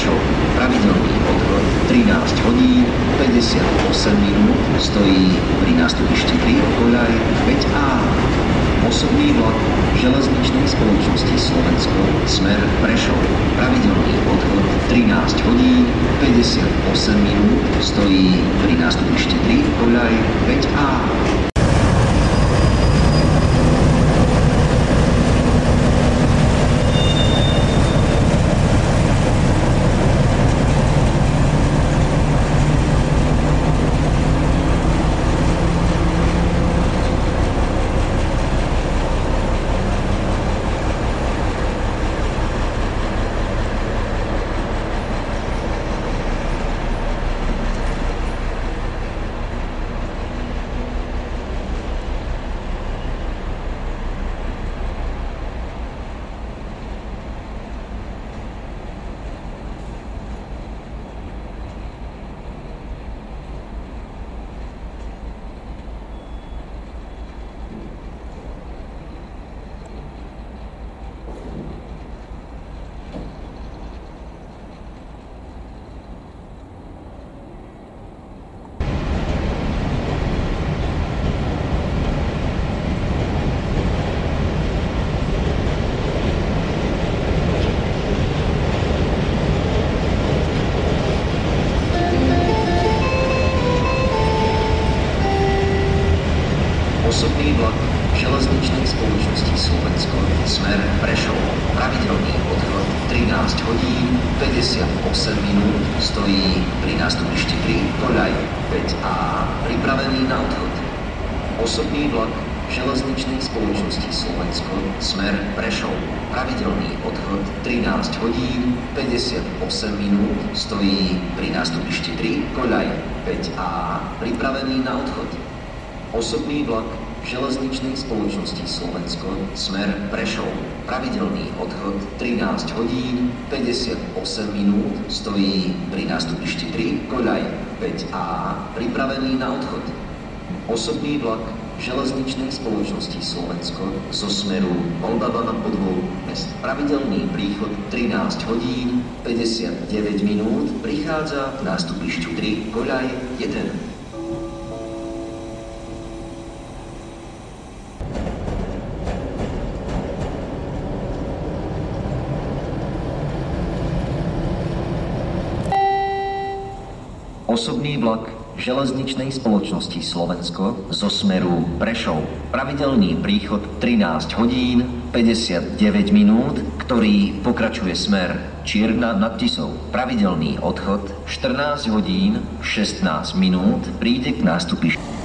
Prešov. Pravidelný odchod 13 hodín 58 minút, stojí pri nástupišti 3 koľaj 5A. Osobný vlak železničnej spoločnosti Slovensko smer Prešov. Pravidelný odchod 13 hodín 58 minút, stojí pri nástupišti 3 koľaj 5A. Osobný vlak železničnej spoločnosti Slovensko smer Prešov. Pravidelný odchod 13 hodín 58 minút, stojí pri nástupišti 3 koľaj 5A, pripravený na odchod. Osobný vlak železničnej spoločnosti Slovensko smer Prešov. Pravidelný odchod 13 hodín 58 minút, stojí pri nástupišti 3 koľaj 5A, pripravený na odchod. Osobný vlak železničnej spoločnosti Slovensko smer Prešov. Pravidelný odchod 13 hodín 58 minút, stojí pri nástupišti 3 koľaj 5A, pripravený na odchod. Osobný vlak železničnej spoločnosti Slovensko zo smeru Moldava na Podvol Mest. Pravidelný príchod 13 hodín 59 minút, prichádza k nástupišťu 3 koľaj 1. Osobný vlak železničnej spoločnosti Slovensko zo smeru Prešov. Pravidelný príchod 13 hodín 59 minút, ktorý pokračuje smer Čierna nad Tisou. Pravidelný odchod 14 hodín 16 minút, príde k nástupišti.